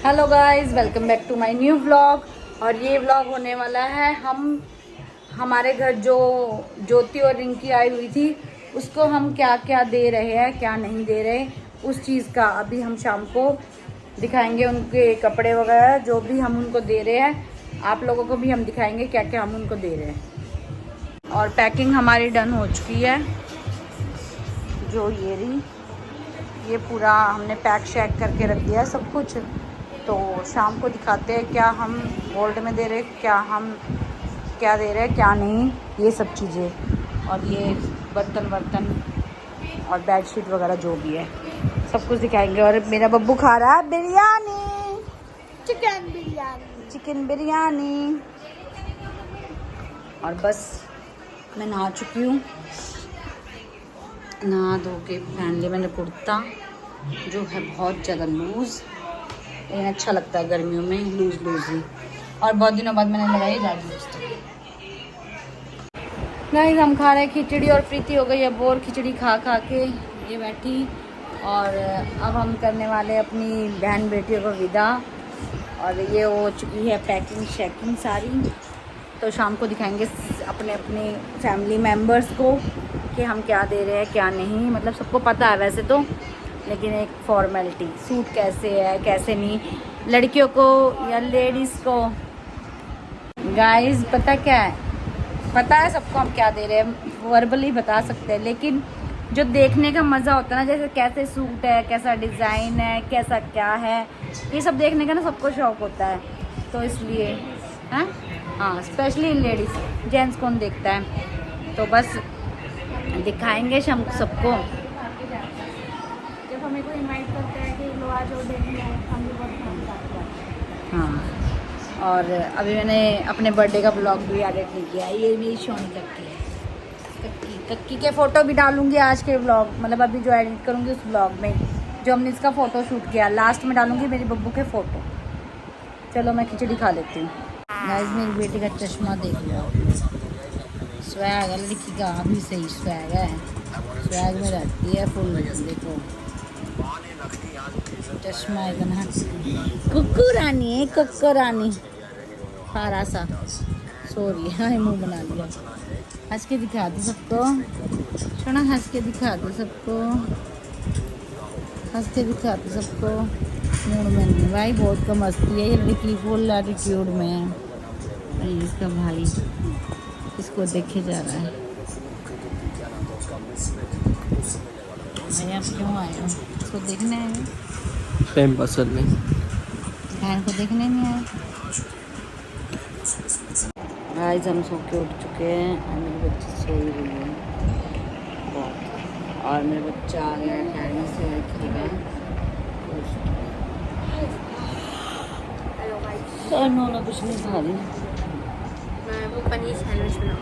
Hello guys, welcome back to my new vlog. और ये vlog होने वाला है हमारे घर जो ज्योति और रिंकी आई हुई थी उसको हम क्या क्या दे रहे हैं, क्या नहीं दे रहे, उस चीज़ का अभी हम शाम को दिखाएंगे। उनके कपड़े वगैरह जो भी हम उनको दे रहे हैं, आप लोगों को भी हम दिखाएंगे क्या क्या हम उनको दे रहे हैं। और पैकिंग हमारी डन हो चुकी है। जो ये पूरा हमने पैक शैक करके रख दिया है सब कुछ। तो शाम को दिखाते हैं क्या हम गोल्ड में दे रहे, क्या दे रहे हैं, क्या नहीं, ये सब चीज़ें। और ये बर्तन और बेडशीट वगैरह जो भी है सब कुछ दिखाएंगे। और मेरा बब्बू खा रहा है बिरयानी, चिकन बिरयानी। और बस मैं नहा चुकी हूँ, नहा धो के पहन लिया मैंने कुर्ता जो है बहुत ज़्यादा लूज़, लेकिन अच्छा लगता है गर्मियों में लूज ही। और बहुत दिनों बाद मैंने लगाई लाल लिपस्टिक। गाइस हम खा रहे हैं खिचड़ी और प्रीति हो गई है बोर खिचड़ी खा के ये बैठी। और अब हम करने वाले अपनी बहन बेटियों को विदा। और ये हो चुकी है पैकिंग शैकिंग सारी। तो शाम को दिखाएंगे अपने फैमिली मेम्बर्स को कि हम क्या दे रहे हैं क्या नहीं। मतलब सबको पता है वैसे तो, लेकिन एक फॉर्मेलिटी, सूट कैसे है कैसे नहीं, लड़कियों को या लेडीज़ को। गाइस पता क्या है, पता है सबको हम क्या दे रहे हैं, वर्बली बता सकते हैं, लेकिन जो देखने का मज़ा होता है ना, जैसे कैसे सूट है, कैसा डिज़ाइन है, कैसा क्या है, ये सब देखने का ना सबको शौक होता है। तो इसलिए हैं, हाँ, स्पेशली लेडीज़, जेंट्स कौन देखता है। तो बस दिखाएंगे शाम को सबको। जब हमें कोई इनवाइट करता है कि लो आज और देखने, हम भी बहुत काम करते हैं। हाँ, और अभी मैंने अपने बर्थडे का ब्लॉग भी एडिट नहीं किया। ये मेरी सोनी कक्की है, कक्की के फ़ोटो भी डालूंगी आज के ब्लॉग, मतलब अभी जो एडिट करूँगी उस ब्लॉग में जो हमने इसका फ़ोटो शूट किया, लास्ट में डालूंगी मेरी बब्बू के फ़ोटो। चलो मैं खिचड़ी खा लेती हूँ। गाइस मेरी बेटी का चश्मा देख लो, स्वैग है लड़की का, अभी सही स्वैग है, स्वैग में रहती है फुल। देखो चश्मा इतना, कुक्कू रानी है, कुक्कू रानी फारा सा। सॉरी हाँ, मुँह बना लिया। हंस के दिखा दो सबको, सुना, हंस के दिखा दो सबको, हंस के दिखा दो सबको। मूड में नहीं भाई, बहुत कम हंसती है ये लड़की, फुल एटीट्यूड में है। अरे इसका भाई इसको देखे जा रहा है। भाई आप क्यों आए हो, इसको देखने आए हो? टाइम पास करने, बहन को देखने नहीं आए। गाइस हम सो के उठ चुके हैं और मेरी बच्ची सो ही रही है बहुत। और मेरा बच्चा आ गया अकेडमी से, खेल रहा है। नोना कुछ नहीं खा रही, मैं वो पनीर सैंडविच बनाऊँ।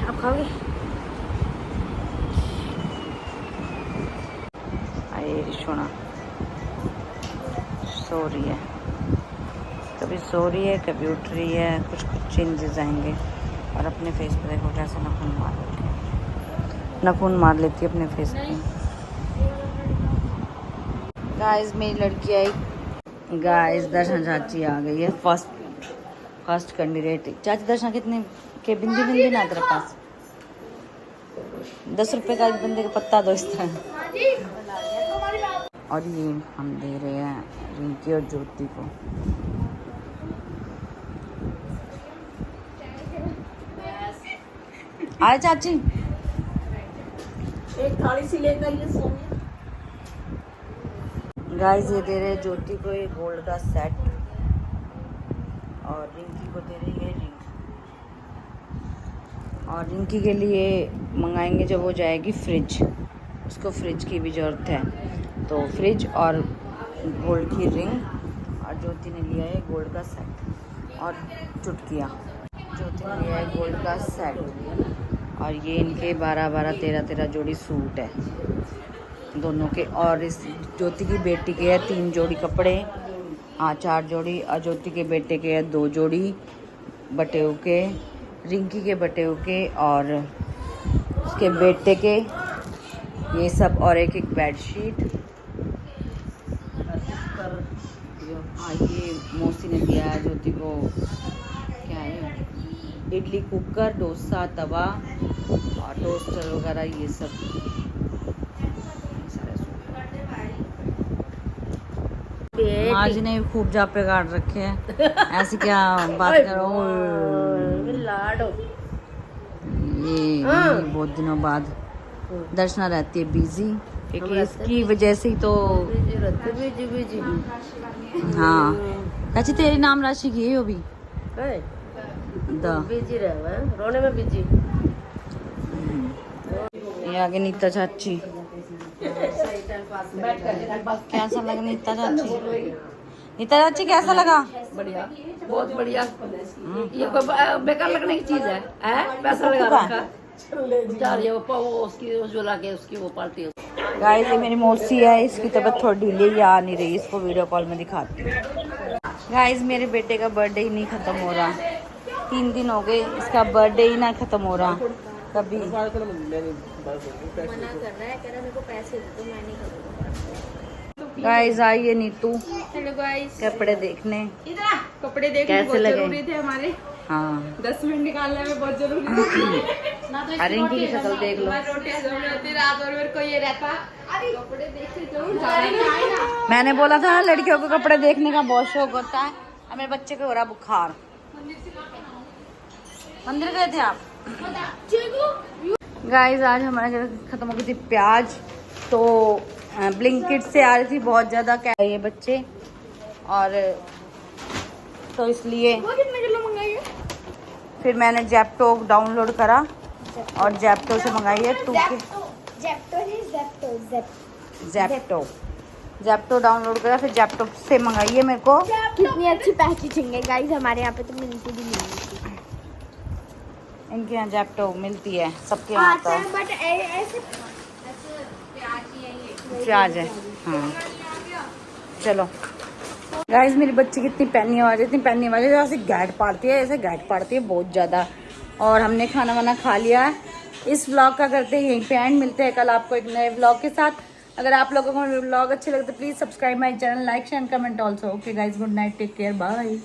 आप खाओगे? अरे सोना सो रही है, कभी सो रही है कभी उठ रही है, कुछ चेंजेस आएंगे। और अपने फेस पे देखो कैसे नखून मार लेती है अपने फेस पे। गाइस मेरी लड़की आई, गाइस दर्शन चाची आ गई है, फर्स्ट कैंडिडेट। चाची दर्शन कितने के बिंदी ना तेरे पास? 10 रुपए का एक बंदे का पत्ता दो इस तरह। और ये हम दे रहे हैं रिंकी और ज्योति को। आए चाची, एक थाली सी लेकर ये सोनिया। गाइस ये दे रहे हैं ज्योति को एक गोल्ड का सेट और रिंकी को दे रही है रिंग। और रिंकी के लिए मंगाएंगे जब वो जाएगी फ्रिज, उसको फ्रिज की भी ज़रूरत है, तो फ्रिज और गोल्ड की रिंग। और ज्योति ने लिया है गोल्ड का सेट और चुटकिया। ज्योति ने लिया है गोल्ड का सेट और ये इनके 12-12, 13-13 जोड़ी सूट है दोनों के। और इस ज्योति की बेटी के है 3 जोड़ी कपड़े, हाँ 4 जोड़ी। और ज्योति के बेटे के है 2 जोड़ी बटेऊ के, रिंकी के बटेऊ के और उसके बेटे के, ये सब। और एक बेडशीट ये मौसी ने दिया है ज्योति को, क्या है, इडली कुकर, डोसा तवा और टोस्टर वगैरह ये सब। आज ने खूब जापे काट रखे हैं, ऐसे क्या बात करो। लाडो ये बहुत दिनों बाद दर्शना रहती है बिजी, क्योंकि इसकी वजह से ही तो। बिजी हाँ कच्ची तेरी नाम राशि की है वो भी बिजी रहे रोने में बिजी। ये आगे नीता चाची, कैसा लगा नीता चाची? नीता चाची कैसा लगा? बढ़िया, बहुत बढ़िया। ये कोई बेकार लगने की चीज है पैसा लगा रखा उसकी उज्ज्वला के उसकी वो पार्टी। गाइस ये मेरी मौसी है, इसकी तबीयत थोड़ी ढीली है, आ नहीं रही, इसको वीडियो कॉल में दिखाती हूँ। गाइस मेरे बेटे का बर्थडे ही नहीं खत्म हो रहा, 3 दिन हो गए इसका बर्थडे ही ना खत्म हो रहा। कभी मना कर रहा है, कह रहा मेरे को पैसे दे दो, मैं नहीं करूँगा। गाइस आइए नीतू हेलो गाइस, कपड़े देखने, कपड़े देखने कैसे बहुत लगे? जरूरी थे हमारे। हाँ 10 मिनट निकालने में बहुत जरूरी था। अरे इनकी की शक्ल देख लो। रात और मेरे को ये रहता कपड़े देखते जरूर जाना। मैंने बोला था लड़कियों को कपड़े देखने का बहुत शौक होता है, और मेरे बच्चे को हो रहा बुखार। मंदिर गए थे आप? गाइस आज हमारे घर खत्म हो गई थी प्याज, तो ब्लिंकिट से आ रही थी बहुत ज़्यादा क्या ये बच्चे, और तो इसलिए कितने किलो मंगाइए? फिर मैंने जैप्टो डाउनलोड करा और जैप्टो से मंगाई है जैप्टो डाउनलोड करा, फिर जैप्टो से मंगाई है मेरे को। कितनी अच्छी पैकेजिंग है गाइस, हमारे यहाँ पे तो मिलती भी नहीं है। इनके यहाँ जैप्टो मिलती है, सबके यहाँ तो बट ऐसे प्याज है। हाँ चलो गाइस मेरी बच्ची कितनी पैनी आवाज है, इतनी पैनी आवाज है, ऐसे गैट पाड़ती है, ऐसे गैट पाड़ती है बहुत ज़्यादा। और हमने खाना वाना खा लिया है। इस व्लॉग का करते हैं यहीं पे एंड, मिलते हैं कल आपको एक नए व्लॉग के साथ। अगर आप लोगों को मेरे व्लॉग अच्छे लगते तो please subscribe my channel, like share comment also. Okay guys, good night, take care, bye.